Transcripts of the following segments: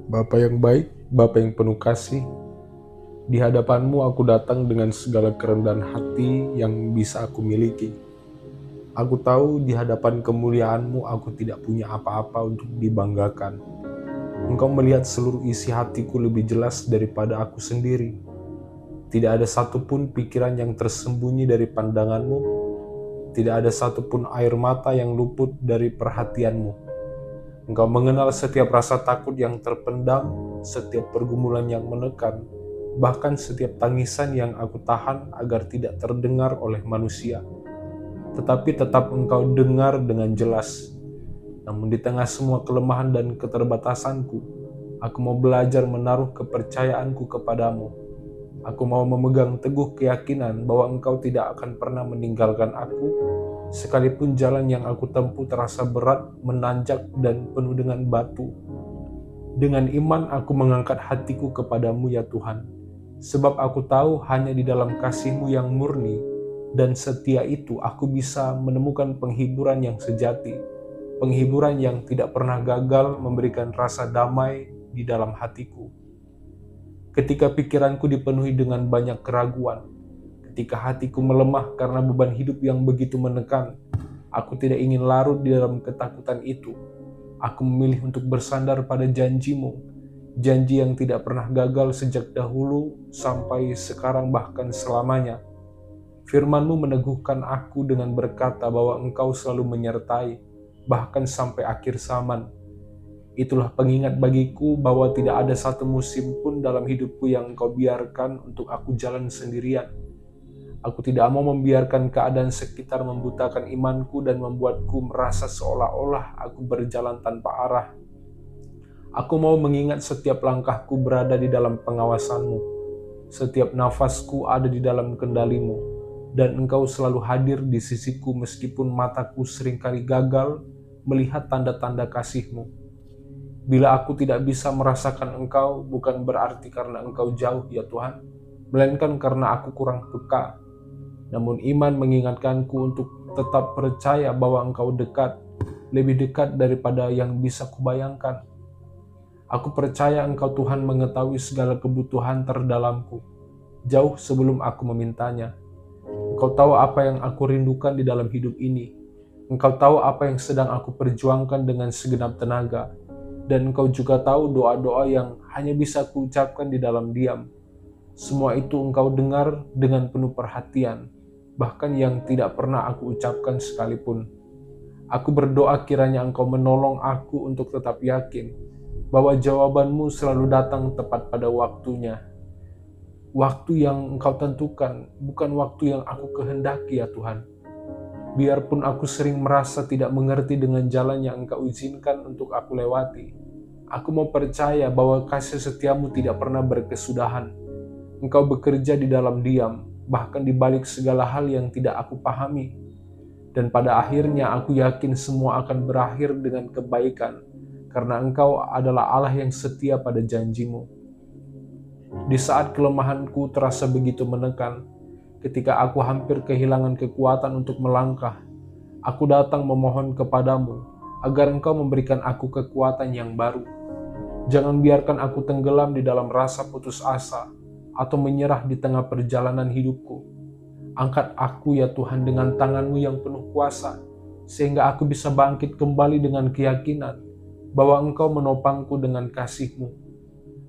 Bapa yang baik, Bapa yang penuh kasih, di hadapan-Mu aku datang dengan segala kerendahan hati yang bisa aku miliki. Aku tahu di hadapan kemuliaan-Mu aku tidak punya apa-apa untuk dibanggakan. Engkau melihat seluruh isi hatiku lebih jelas daripada aku sendiri. Tidak ada satupun pikiran yang tersembunyi dari pandangan-Mu, tidak ada satupun air mata yang luput dari perhatian-Mu. Engkau mengenal setiap rasa takut yang terpendam, setiap pergumulan yang menekan, bahkan setiap tangisan yang aku tahan agar tidak terdengar oleh manusia. Tetapi tetap Engkau dengar dengan jelas. Namun di tengah semua kelemahan dan keterbatasanku, aku mau belajar menaruh kepercayaanku kepadamu. Aku mau memegang teguh keyakinan bahwa Engkau tidak akan pernah meninggalkan aku, sekalipun jalan yang aku tempuh terasa berat, menanjak, dan penuh dengan batu. Dengan iman aku mengangkat hatiku kepadamu ya Tuhan, sebab aku tahu hanya di dalam kasih-Mu yang murni dan setia itu aku bisa menemukan penghiburan yang sejati, penghiburan yang tidak pernah gagal memberikan rasa damai di dalam hatiku. Ketika pikiranku dipenuhi dengan banyak keraguan, ketika hatiku melemah karena beban hidup yang begitu menekan, aku tidak ingin larut di dalam ketakutan itu. Aku memilih untuk bersandar pada janji-Mu, janji yang tidak pernah gagal sejak dahulu sampai sekarang bahkan selamanya. Firman-Mu meneguhkan aku dengan berkata bahwa Engkau selalu menyertai, bahkan sampai akhir zaman. Itulah pengingat bagiku bahwa tidak ada satu musim pun dalam hidupku yang Engkau biarkan untuk aku jalan sendirian. Aku tidak mau membiarkan keadaan sekitar membutakan imanku dan membuatku merasa seolah-olah aku berjalan tanpa arah. Aku mau mengingat setiap langkahku berada di dalam pengawasan-Mu, setiap nafasku ada di dalam kendali-Mu, dan Engkau selalu hadir di sisiku meskipun mataku seringkali gagal melihat tanda-tanda kasih-Mu. Bila aku tidak bisa merasakan Engkau, bukan berarti karena Engkau jauh ya Tuhan, melainkan karena aku kurang peka. Namun iman mengingatkanku untuk tetap percaya bahwa Engkau dekat, lebih dekat daripada yang bisa kubayangkan. Aku percaya Engkau Tuhan mengetahui segala kebutuhan terdalamku, jauh sebelum aku memintanya. Engkau tahu apa yang aku rindukan di dalam hidup ini. Engkau tahu apa yang sedang aku perjuangkan dengan segenap tenaga. Dan Engkau juga tahu doa-doa yang hanya bisa kuucapkan di dalam diam. Semua itu Engkau dengar dengan penuh perhatian, bahkan yang tidak pernah aku ucapkan sekalipun. Aku berdoa kiranya Engkau menolong aku untuk tetap yakin bahwa jawaban-Mu selalu datang tepat pada waktunya. Waktu yang Engkau tentukan, bukan waktu yang aku kehendaki ya Tuhan. Biarpun aku sering merasa tidak mengerti dengan jalan yang Engkau izinkan untuk aku lewati, aku mau percaya bahwa kasih setiamu tidak pernah berkesudahan. Engkau bekerja di dalam diam, bahkan di balik segala hal yang tidak aku pahami. Dan pada akhirnya aku yakin semua akan berakhir dengan kebaikan, karena Engkau adalah Allah yang setia pada janji-Mu. Di saat kelemahanku terasa begitu menekan, ketika aku hampir kehilangan kekuatan untuk melangkah, aku datang memohon kepadamu agar Engkau memberikan aku kekuatan yang baru. Jangan biarkan aku tenggelam di dalam rasa putus asa atau menyerah di tengah perjalanan hidupku. Angkat aku ya Tuhan dengan tangan-Mu yang penuh kuasa, sehingga aku bisa bangkit kembali dengan keyakinan bahwa Engkau menopangku dengan kasih-Mu.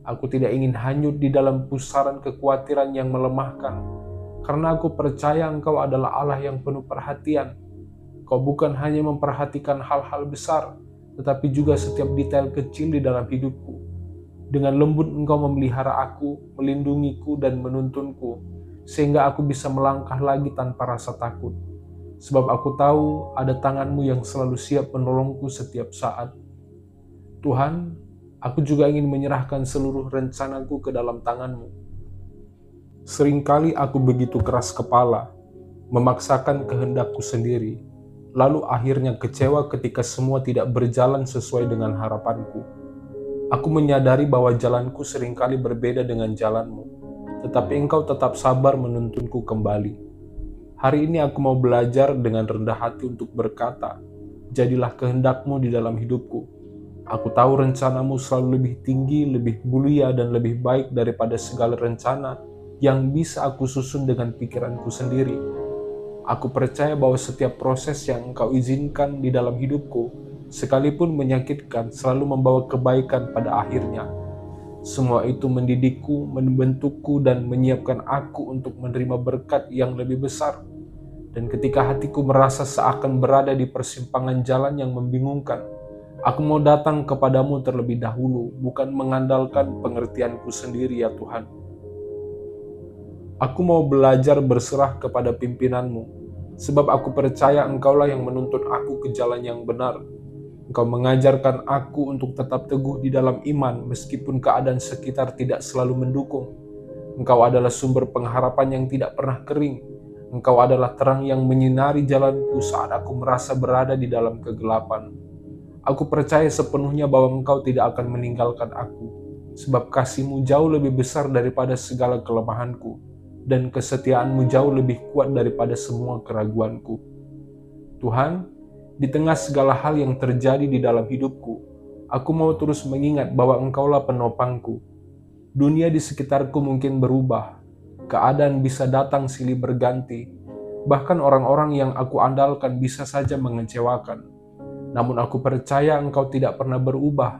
Aku tidak ingin hanyut di dalam pusaran kekhawatiran yang melemahkan, karena aku percaya Engkau adalah Allah yang penuh perhatian. Kau bukan hanya memperhatikan hal-hal besar, tetapi juga setiap detail kecil di dalam hidupku. Dengan lembut Engkau memelihara aku, melindungiku dan menuntunku, sehingga aku bisa melangkah lagi tanpa rasa takut. Sebab aku tahu ada tangan-Mu yang selalu siap menolongku setiap saat. Tuhan, aku juga ingin menyerahkan seluruh rencanaku ke dalam tangan-Mu. Seringkali aku begitu keras kepala, memaksakan kehendakku sendiri, lalu akhirnya kecewa ketika semua tidak berjalan sesuai dengan harapanku. Aku menyadari bahwa jalanku seringkali berbeda dengan jalan-Mu, tetapi Engkau tetap sabar menuntunku kembali. Hari ini aku mau belajar dengan rendah hati untuk berkata, jadilah kehendak-Mu di dalam hidupku. Aku tahu rencanamu selalu lebih tinggi, lebih mulia, dan lebih baik daripada segala rencana yang bisa aku susun dengan pikiranku sendiri. Aku percaya bahwa setiap proses yang Engkau izinkan di dalam hidupku, sekalipun menyakitkan, selalu membawa kebaikan pada akhirnya. Semua itu mendidikku, membentukku, dan menyiapkan aku untuk menerima berkat yang lebih besar. Dan ketika hatiku merasa seakan berada di persimpangan jalan yang membingungkan, aku mau datang kepadamu terlebih dahulu, bukan mengandalkan pengertianku sendiri ya Tuhan. Aku mau belajar berserah kepada pimpinanmu, sebab aku percaya Engkaulah yang menuntun aku ke jalan yang benar. Engkau mengajarkan aku untuk tetap teguh di dalam iman meskipun keadaan sekitar tidak selalu mendukung. Engkau adalah sumber pengharapan yang tidak pernah kering. Engkau adalah terang yang menyinari jalanku saat aku merasa berada di dalam kegelapan. Aku percaya sepenuhnya bahwa Engkau tidak akan meninggalkan aku, sebab kasih-Mu jauh lebih besar daripada segala kelemahanku, dan kesetiaan-Mu jauh lebih kuat daripada semua keraguanku. Tuhan, di tengah segala hal yang terjadi di dalam hidupku, aku mau terus mengingat bahwa Engkaulah penopangku. Dunia di sekitarku mungkin berubah, keadaan bisa datang silih berganti, bahkan orang-orang yang aku andalkan bisa saja mengecewakan. Namun aku percaya Engkau tidak pernah berubah.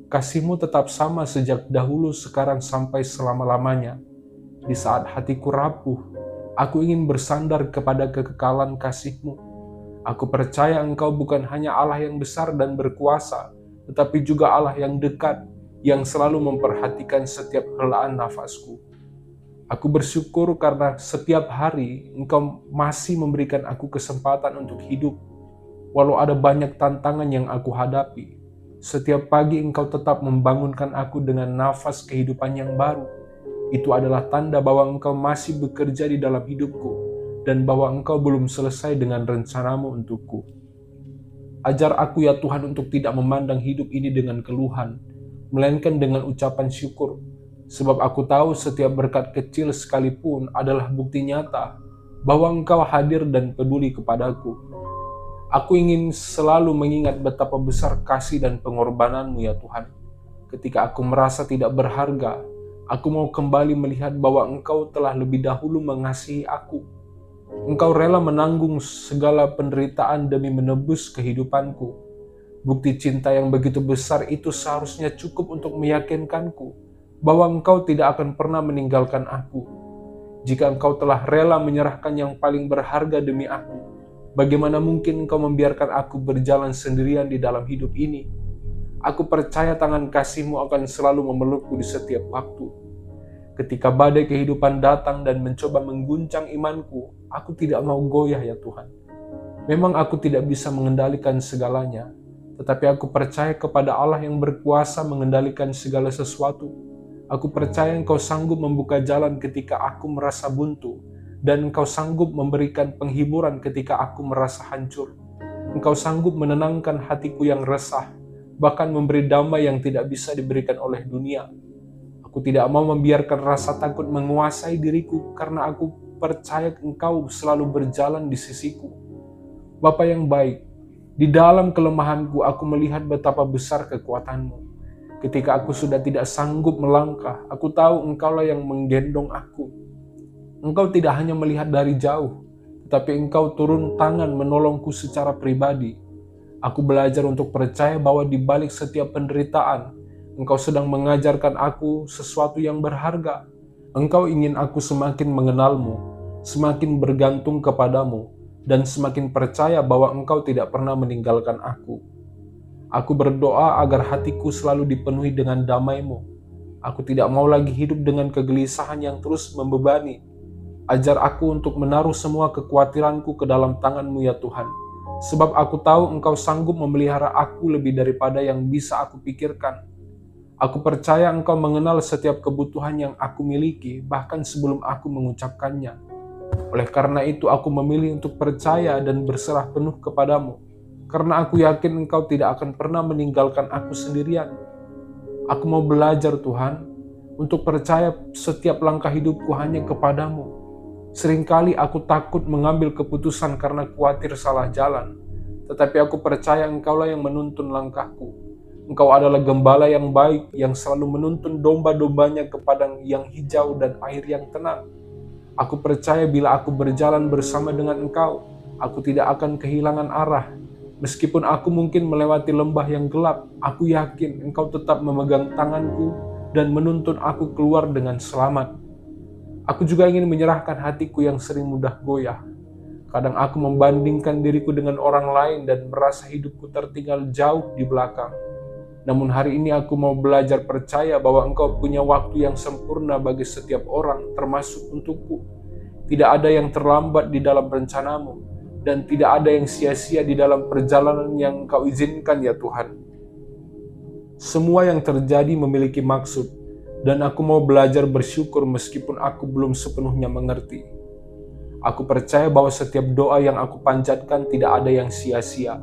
Kasih-Mu tetap sama sejak dahulu, sekarang, sampai selama-lamanya. Di saat hatiku rapuh, aku ingin bersandar kepada kekekalan kasih-Mu. Aku percaya Engkau bukan hanya Allah yang besar dan berkuasa, tetapi juga Allah yang dekat, yang selalu memperhatikan setiap helaan nafasku. Aku bersyukur karena setiap hari Engkau masih memberikan aku kesempatan untuk hidup. Walau ada banyak tantangan yang aku hadapi, setiap pagi Engkau tetap membangunkan aku dengan nafas kehidupan yang baru. Itu adalah tanda bahwa Engkau masih bekerja di dalam hidupku, dan bahwa Engkau belum selesai dengan rencanamu untukku. Ajar aku ya Tuhan untuk tidak memandang hidup ini dengan keluhan, melainkan dengan ucapan syukur, sebab aku tahu setiap berkat kecil sekalipun adalah bukti nyata bahwa Engkau hadir dan peduli kepadaku. Aku ingin selalu mengingat betapa besar kasih dan pengorbanan-Mu ya Tuhan. Ketika aku merasa tidak berharga, aku mau kembali melihat bahwa Engkau telah lebih dahulu mengasihi aku. Engkau rela menanggung segala penderitaan demi menebus kehidupanku. Bukti cinta yang begitu besar itu seharusnya cukup untuk meyakinkanku bahwa Engkau tidak akan pernah meninggalkan aku. Jika Engkau telah rela menyerahkan yang paling berharga demi aku, bagaimana mungkin Engkau membiarkan aku berjalan sendirian di dalam hidup ini? Aku percaya tangan kasih-Mu akan selalu memelukku di setiap waktu. Ketika badai kehidupan datang dan mencoba mengguncang imanku, aku tidak mau goyah ya Tuhan. Memang aku tidak bisa mengendalikan segalanya, tetapi aku percaya kepada Allah yang berkuasa mengendalikan segala sesuatu. Aku percaya Engkau sanggup membuka jalan ketika aku merasa buntu, dan Engkau sanggup memberikan penghiburan ketika aku merasa hancur. Engkau sanggup menenangkan hatiku yang resah, bahkan memberi damai yang tidak bisa diberikan oleh dunia. Aku tidak mau membiarkan rasa takut menguasai diriku, karena aku percaya Engkau selalu berjalan di sisiku. Bapa yang baik, di dalam kelemahanku aku melihat betapa besar kekuatan-Mu. Ketika aku sudah tidak sanggup melangkah, aku tahu Engkaulah yang menggendong aku. Engkau tidak hanya melihat dari jauh, tetapi Engkau turun tangan menolongku secara pribadi. Aku belajar untuk percaya bahwa di balik setiap penderitaan, Engkau sedang mengajarkan aku sesuatu yang berharga. Engkau ingin aku semakin mengenal-Mu, semakin bergantung kepadamu, dan semakin percaya bahwa Engkau tidak pernah meninggalkan aku. Aku berdoa agar hatiku selalu dipenuhi dengan damai-Mu. Aku tidak mau lagi hidup dengan kegelisahan yang terus membebani. Ajar aku untuk menaruh semua kekhawatiranku ke dalam tangan-Mu ya Tuhan, sebab aku tahu Engkau sanggup memelihara aku lebih daripada yang bisa aku pikirkan. Aku percaya Engkau mengenal setiap kebutuhan yang aku miliki, bahkan sebelum aku mengucapkannya. Oleh karena itu, aku memilih untuk percaya dan berserah penuh kepadamu, karena aku yakin Engkau tidak akan pernah meninggalkan aku sendirian. Aku mau belajar, Tuhan, untuk percaya setiap langkah hidupku hanya kepadamu. Seringkali aku takut mengambil keputusan karena khawatir salah jalan, tetapi aku percaya Engkaulah yang menuntun langkahku. Engkau adalah gembala yang baik, yang selalu menuntun domba-dombanya ke padang yang hijau dan air yang tenang. Aku percaya bila aku berjalan bersama dengan Engkau, aku tidak akan kehilangan arah. Meskipun aku mungkin melewati lembah yang gelap, aku yakin Engkau tetap memegang tanganku dan menuntun aku keluar dengan selamat. Aku juga ingin menyerahkan hatiku yang sering mudah goyah. Kadang aku membandingkan diriku dengan orang lain dan merasa hidupku tertinggal jauh di belakang. Namun hari ini aku mau belajar percaya bahwa Engkau punya waktu yang sempurna bagi setiap orang, termasuk untukku. Tidak ada yang terlambat di dalam rencanamu, dan tidak ada yang sia-sia di dalam perjalanan yang Engkau izinkan ya Tuhan. Semua yang terjadi memiliki maksud, dan aku mau belajar bersyukur meskipun aku belum sepenuhnya mengerti. Aku percaya bahwa setiap doa yang aku panjatkan tidak ada yang sia-sia.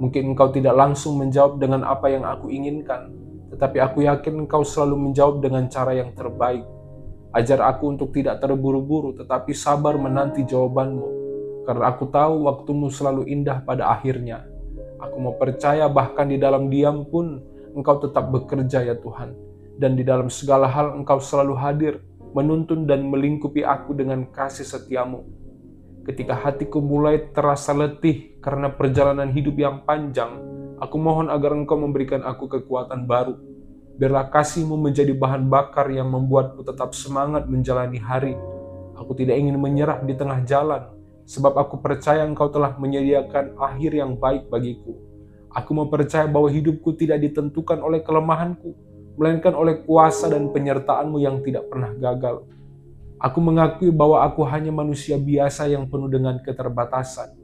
Mungkin Engkau tidak langsung menjawab dengan apa yang aku inginkan, tetapi aku yakin Engkau selalu menjawab dengan cara yang terbaik. Ajar aku untuk tidak terburu-buru, tetapi sabar menanti jawaban-Mu, karena aku tahu waktu-Mu selalu indah pada akhirnya. Aku mau percaya bahkan di dalam diam pun Engkau tetap bekerja ya Tuhan, dan di dalam segala hal Engkau selalu hadir, menuntun dan melingkupi aku dengan kasih setia-Mu. Ketika hatiku mulai terasa letih karena perjalanan hidup yang panjang, aku mohon agar Engkau memberikan aku kekuatan baru. Biarlah kasih-Mu menjadi bahan bakar yang membuatku tetap semangat menjalani hari. Aku tidak ingin menyerah di tengah jalan, sebab aku percaya Engkau telah menyediakan akhir yang baik bagiku. Aku mau percaya bahwa hidupku tidak ditentukan oleh kelemahanku, melainkan oleh kuasa dan penyertaan-Mu yang tidak pernah gagal. Aku mengakui bahwa aku hanya manusia biasa yang penuh dengan keterbatasan.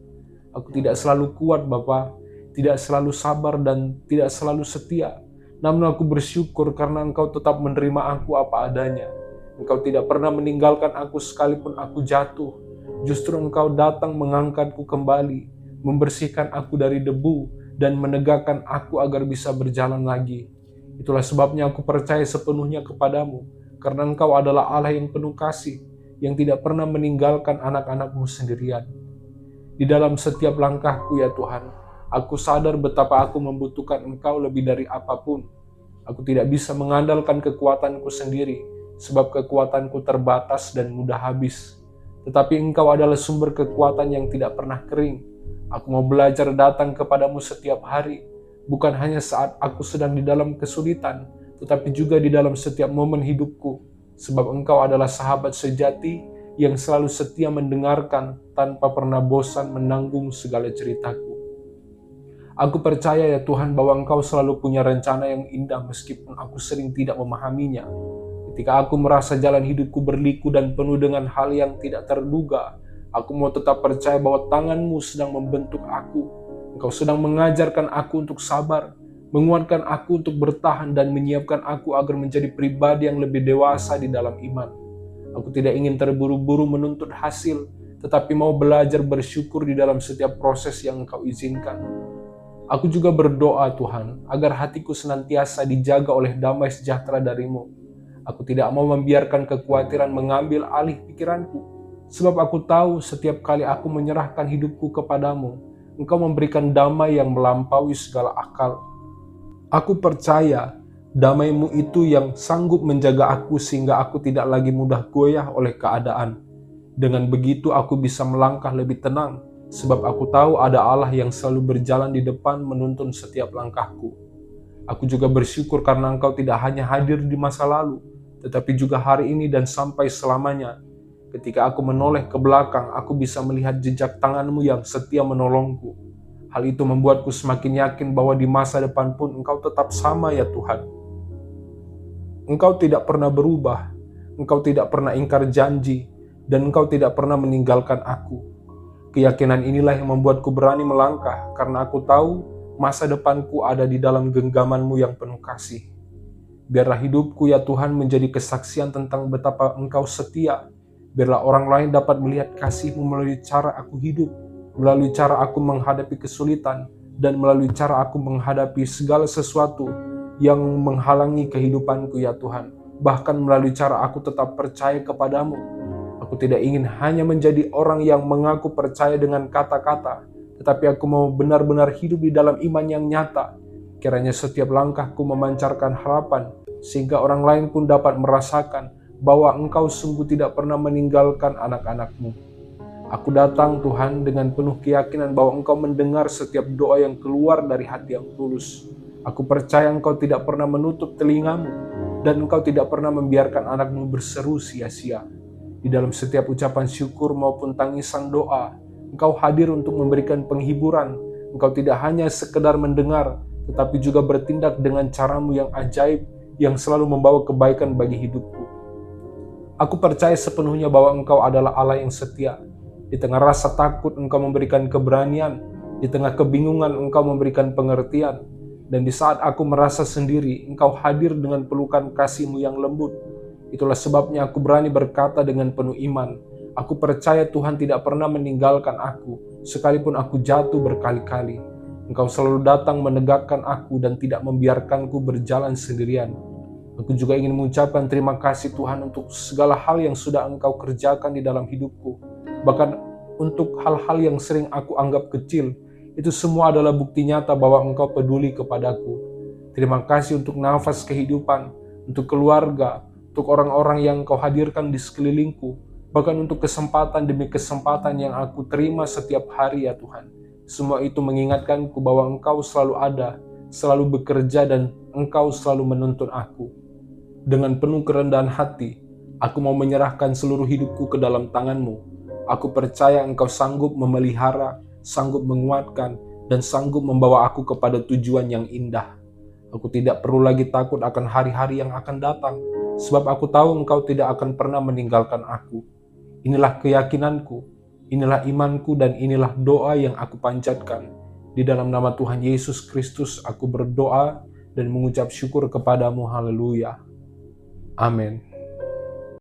Aku tidak selalu kuat, Bapa, tidak selalu sabar dan tidak selalu setia. Namun aku bersyukur karena Engkau tetap menerima aku apa adanya. Engkau tidak pernah meninggalkan aku sekalipun aku jatuh. Justru Engkau datang mengangkatku kembali, membersihkan aku dari debu, dan menegakkan aku agar bisa berjalan lagi. Itulah sebabnya aku percaya sepenuhnya kepadamu, karena Engkau adalah Allah yang penuh kasih, yang tidak pernah meninggalkan anak-anak-Mu sendirian. Di dalam setiap langkahku ya Tuhan, aku sadar betapa aku membutuhkan Engkau lebih dari apapun. Aku tidak bisa mengandalkan kekuatanku sendiri, sebab kekuatanku terbatas dan mudah habis. Tetapi Engkau adalah sumber kekuatan yang tidak pernah kering. Aku mau belajar datang kepadamu setiap hari, bukan hanya saat aku sedang di dalam kesulitan, tetapi juga di dalam setiap momen hidupku, sebab Engkau adalah sahabat sejati yang selalu setia mendengarkan tanpa pernah bosan menanggung segala ceritaku. Aku percaya ya Tuhan bahwa Engkau selalu punya rencana yang indah meskipun aku sering tidak memahaminya. Ketika aku merasa jalan hidupku berliku dan penuh dengan hal yang tidak terduga, aku mau tetap percaya bahwa tangan-Mu sedang membentuk aku. Engkau sedang mengajarkan aku untuk sabar, menguatkan aku untuk bertahan dan menyiapkan aku agar menjadi pribadi yang lebih dewasa di dalam iman. Aku tidak ingin terburu-buru menuntut hasil, tetapi mau belajar bersyukur di dalam setiap proses yang Engkau izinkan. Aku juga berdoa Tuhan, agar hatiku senantiasa dijaga oleh damai sejahtera dari-Mu. Aku tidak mau membiarkan kekhawatiran mengambil alih pikiranku, sebab aku tahu setiap kali aku menyerahkan hidupku kepadamu, Engkau memberikan damai yang melampaui segala akal. Aku percaya damai-Mu itu yang sanggup menjaga aku sehingga aku tidak lagi mudah goyah oleh keadaan. Dengan begitu aku bisa melangkah lebih tenang, sebab aku tahu ada Allah yang selalu berjalan di depan menuntun setiap langkahku. Aku juga bersyukur karena Engkau tidak hanya hadir di masa lalu, tetapi juga hari ini dan sampai selamanya. Ketika aku menoleh ke belakang, aku bisa melihat jejak tangan-Mu yang setia menolongku. Hal itu membuatku semakin yakin bahwa di masa depan pun Engkau tetap sama ya Tuhan. Engkau tidak pernah berubah, Engkau tidak pernah ingkar janji, dan Engkau tidak pernah meninggalkan aku. Keyakinan inilah yang membuatku berani melangkah, karena aku tahu masa depanku ada di dalam genggaman-Mu yang penuh kasih. Biarlah hidupku ya Tuhan menjadi kesaksian tentang betapa Engkau setia. Biarlah orang lain dapat melihat kasih-Mu melalui cara aku hidup, melalui cara aku menghadapi kesulitan, dan melalui cara aku menghadapi segala sesuatu yang menghalangi kehidupanku ya Tuhan. Bahkan melalui cara aku tetap percaya kepadamu. Aku tidak ingin hanya menjadi orang yang mengaku percaya dengan kata-kata, tetapi aku mau benar-benar hidup di dalam iman yang nyata, Kiranya setiap langkahku memancarkan harapan, sehingga orang lain pun dapat merasakan bahwa Engkau sungguh tidak pernah meninggalkan anak-anak-Mu. Aku datang Tuhan dengan penuh keyakinan bahwa Engkau mendengar setiap doa yang keluar dari hati yang tulus. Aku percaya Engkau tidak pernah menutup telingamu, dan Engkau tidak pernah membiarkan anak-Mu berseru sia-sia. Di dalam setiap ucapan syukur maupun tangisan doa, Engkau hadir untuk memberikan penghiburan. Engkau tidak hanya sekedar mendengar, tetapi juga bertindak dengan caramu yang ajaib, yang selalu membawa kebaikan bagi hidupku. Aku percaya sepenuhnya bahwa Engkau adalah Allah yang setia. Di tengah rasa takut, Engkau memberikan keberanian. Di tengah kebingungan, Engkau memberikan pengertian. Dan di saat aku merasa sendiri, Engkau hadir dengan pelukan kasih-Mu yang lembut. Itulah sebabnya aku berani berkata dengan penuh iman, aku percaya Tuhan tidak pernah meninggalkan aku, sekalipun aku jatuh berkali-kali. Engkau selalu datang menegakkan aku dan tidak membiarkanku berjalan sendirian. Aku juga ingin mengucapkan terima kasih Tuhan untuk segala hal yang sudah Engkau kerjakan di dalam hidupku. Bahkan untuk hal-hal yang sering aku anggap kecil, itu semua adalah bukti nyata bahwa Engkau peduli kepadaku. Terima kasih untuk nafas kehidupan, untuk keluarga, untuk orang-orang yang Engkau hadirkan di sekelilingku, bahkan untuk kesempatan demi kesempatan yang aku terima setiap hari ya Tuhan. Semua itu mengingatkanku bahwa Engkau selalu ada, selalu bekerja, dan Engkau selalu menuntun aku. Dengan penuh kerendahan hati, aku mau menyerahkan seluruh hidupku ke dalam tangan-Mu. Aku percaya Engkau sanggup memelihara, sanggup menguatkan, dan sanggup membawa aku kepada tujuan yang indah. Aku tidak perlu lagi takut akan hari-hari yang akan datang, sebab aku tahu Engkau tidak akan pernah meninggalkan aku. Inilah keyakinanku, inilah imanku, dan inilah doa yang aku panjatkan. Di dalam nama Tuhan Yesus Kristus aku berdoa dan mengucap syukur kepadamu. Haleluya. Amin.